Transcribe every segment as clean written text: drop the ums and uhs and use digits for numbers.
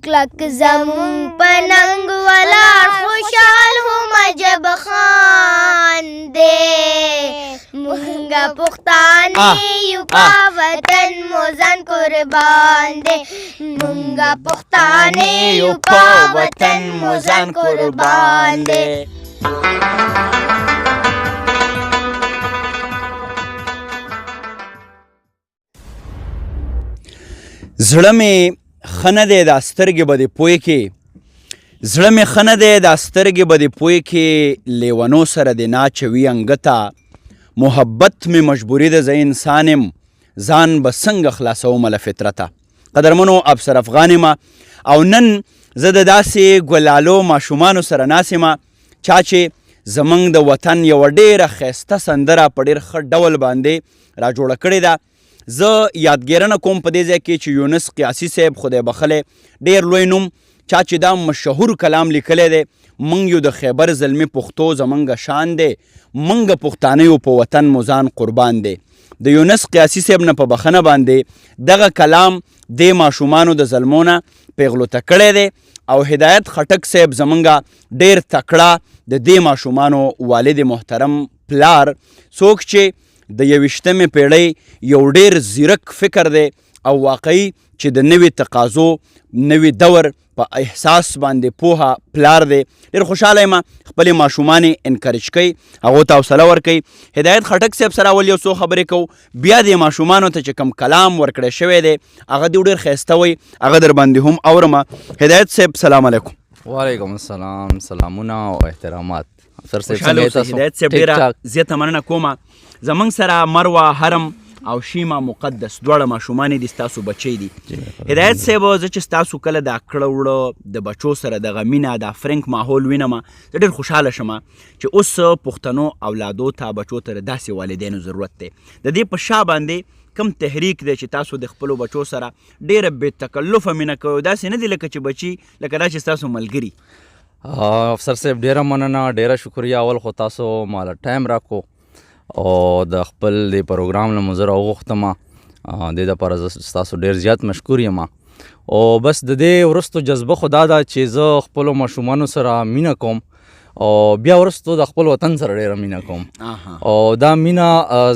کلک زمون پننګ ولاړ خوشحال هم عجب خان دے مونگا پختانے یو پا وطن موزن قربان دے مونگا پختانے یو پا وطن موزن قربان دے. زړه مې ښه نه دی دا سترګې به دې پوی کې زړه مې ښه نه دی دا سترګې به دې پوی کې لیونو سره دې ناچوي انګته محبت مې مجبوري ده زه انسان یم ځان به څنګه خلاصومه له فطرته. قدرمنو ابصر افغان یم او نن زه د داسې ګلالو ماشومانو سره ناست یم چا چې زموږ د وطن یوه ډېره ښایسته سندره په ډېر ښه ډول باندې راجوړه کړې ده. زه یادګیرنه کوم په دې ځای کې چې یونس قیاسي صاحب خدای بخلی ډېر لوی نوم چا چې دا مشهور کلام لیکلی دی موږ یو د خیبر زلمي پښتو زموږ شان دی موږ پښتانه یو په وطن مو ځان قربان دی. د یونس قیاسي صاحب نه په بخښنه باندې دغه کلام دې ماشومانو د زلمو نه پیغلوته کړی دی او هدایت خټک صاحب زموږ ډېر تکړه د دې ماشومانو والد محترم پلار څوک چې د 21مې پیړۍ یو ډېر زیرک فکر دی او واقعي چې د نوي تقاضو نوي دور په احساس باندې پوهه پلار دی. ډېر خوشحاله یم خپلې ماشومانې انکریج کوي هغو ته حوصله ورکوي. هدایت خټک صاحب سره اول یو څو خبرې کوو بیا دې ماشومانو ته چې کوم کلام ورکړی شوی دی هغه دې ډېر ښایسته وی هغه در باندې هم اورمه. هدایت صاحب سلام علیکم. وعلیکم السلام سلامونه او احترامات. خوشحاله اوسئ. هدایت صاحب ډېره زیاته مننه کومه. زموږ سره مروه حرم او شیما مقدس دواړه ماشومانې دي ستاسو بچی دي. هدایت صاحب زه چې ستاسو کله دا کړه وړه د بچو سره دغه مینه دا فرینک ماحول وینم زه ډېر خوشحاله شم چې اوس پښتنو اولادو ته بچو ته داسې والدینو ضرورت دی. د دې په شا باندې کم تحریک دی چې تاسو د خپلو بچو سره ډېره بې تکلفه مینه کوئ داسې نه دي لکه چې بچي لکه دا چې ستاسو ملګري. افسر صاحب ډېره مننه ډېره شکریه اول خو تاسو ماله ټایم راکو او د خپل د پروګرام نه مو زه راوغوښتم دې دپاره زه ستاسو ډېر زیات مشکور یم او بس د دې وروستو جذبه خو دا ده چې زه خپلو ماشومانو سره مینه کوم او بیا وروستو د خپل وطن سره ډېره مینه کوم او دا مینه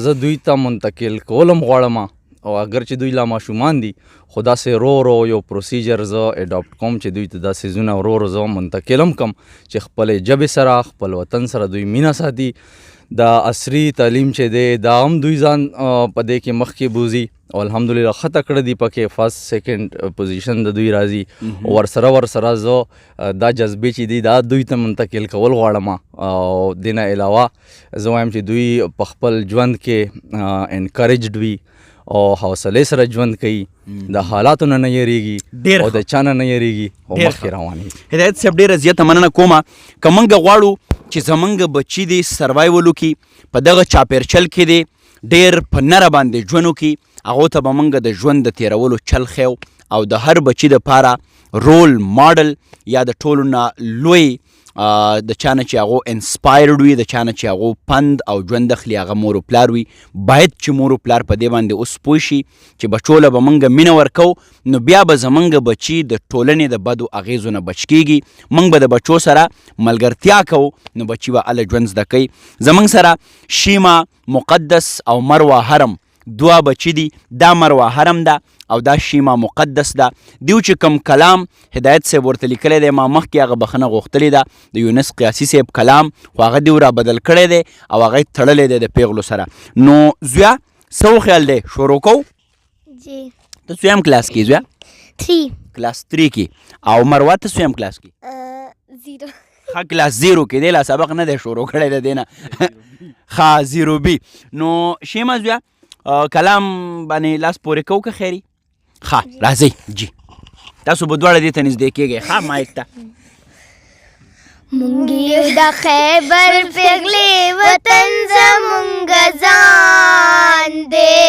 زه دوی ته منتقل کول هم غواړم او اگر چې دوی لا ماشومان دي خو داسې رو یو پروسیجر زه اډاپټ کوم چې دوی ته دا څیزونه ورو زه منتقل هم کم چې خپلې ژبې سره خپل وطن سره دوی مینه ساتي. دا عصري تعلیم چې دی دا هم دوی ځان په دې کې مخکې بوځي او الحمدلله ښه تکړه دي پکې فرست سیکنډ پوزیشن د دوی راځي ورسره زه دا جذبې چې دي دا دوی ته منتقل کول غواړم او دې نه علاوه زه وایم چې دوی په خپل ژوند کې انکریجډ وي او حوصلې سره ژوند کوي د حالاتو نه یریږي او د چا نه یریږي او مخکې روان وي. هدایت صاحب ډېره زیاته مننه کومه که موږ غواړو چې زموږ بچي دي سروایول وکړي په دغه چاپیرچل کې دي ډېر په نره باندې ژوند وکړي هغو ته به موږ د ژوند د تیرولو چل ښیو او د هر بچي دپاره رول ماډل یا د ټولو نه لوی د چا نه چې هغو انسپایرډ وي د چا نه چې هغو پند او ژوند اخلي هغه مور و پلار وي. باید چې مور و پلار په دې باندې اوس پوه شي چې بچو له به موږ مینه ورکوو نو بیا به زموږ بچي د ټولنې د بدو اغیزو نه بچ کیږي. موږ به د بچو سره ملګرتیا کوو نو بچي به هله ژوند زده کوي. زموږ سره شیما مقدس او مروه حرم دوه بچي دي دا مروه حرم ده او دا شیما مقدس ده. دیو چې کوم کلام هدایت صاحب ورته لیکلی دی ما مخکې هغه بخښنه غوښتلې ده د یونس قیاسي صاحب کلام خو هغه دیو را بدل کړی دی او هغه یې تړلی دی د پیغلو سره. نو زویا څه خیال دی شروع کوو؟ جی ته څویم کلاس کې زویا؟ 3 کلاس 3 کې او مروه ته څویم کلاس کې؟ 0 ښه کلاس 0 کې دی لا سبق نه دی شروع کړی د دې نه ښه 0 بي. نو شیما زویا کلام باندې لاس پورې کوو که خیري؟ ښه راځئ جی تاسو به دواړه دې ته نږدې کېږئ ښه مایک ته. مونږ یو د خیبر پیغلې وطن زمونږ ځان دی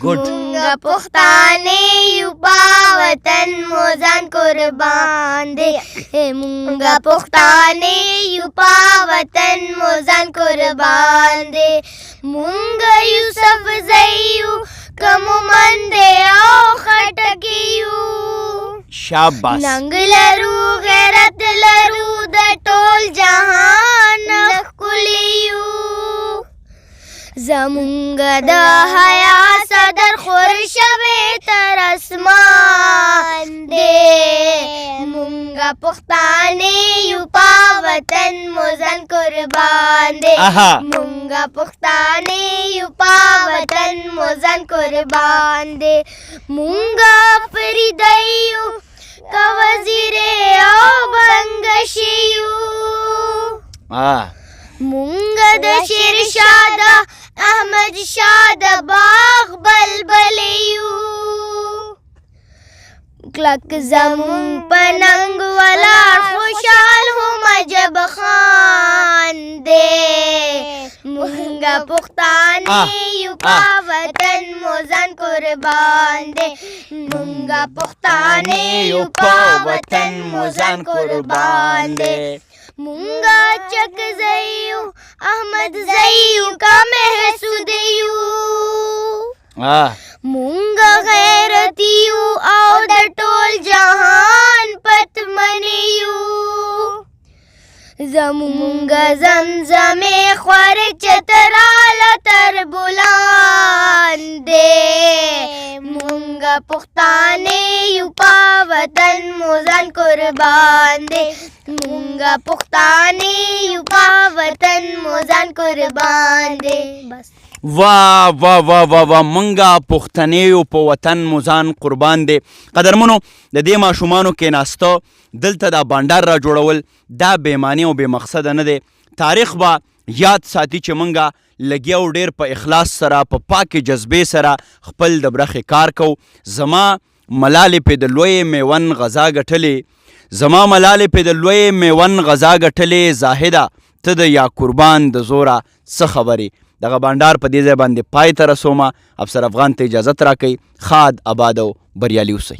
مونږ پښتانې یو په وطن مو ځان قربان دی مونږ پښتانې یو په وطن مو ځان قربان دی مونږ یوسف زیو کمو منده او خټکی یو شاباس. ننګ لرو غیرت لرو د ټول جهان ښکلي یو زمونږ د حیا صدر خور شوی تر اسمان دی مونږ پښتانه یو په وطن مو ځان قربان دی مونږ پښتانه یو په وطن مو ځان قربان دی مونږ فریدی یو که وزیر او بنګشي یو مونږ د شیر شاه د احمد شاه د باغ بلبل یو کلک زمون په ننګ ولاړ خوشحال هم عجب خان دی مونږ پښتانه یو په وطن مو ځان قربان دی مونږ پښتانه یو په وطن مو ځان قربان دی مونږه چک زیو احمد زیو کا محسود یو مونږه غیرتیو او د ټول جهان پتمن یو زمونږه زمزمې خور چتراله تر بولان دی مونږه پښتانه یو په وطن مو ځان قربان دی مونږه پښتانه یو په وطن مو ځان قربان دی بس واه واه واه واه واه منګه پښتنیو په وطن مو ځان قربان دی. قدرمنو د دې ماشومانو کېناسته دلته دا بانډار را جوړول دا بېماني او بې مقصده نه دی. تاریخ به یاد ساتي چې منګه لګیا او ډېر په اخلاص سره په پاکې جذبې سره خپل د برخې کار کوو. زما ملالې پې د لوی میون غذا ګټلې زما ملالې پې د لوی میون غذا ګټلې زاهده ته د یا قربان د زوره څه خبرې. دغه بانډار په دې ځای باندې پای ته رسومه. افسر افغان ته اجازت راکوئ. ښاد آباد او بریالي اوسئ.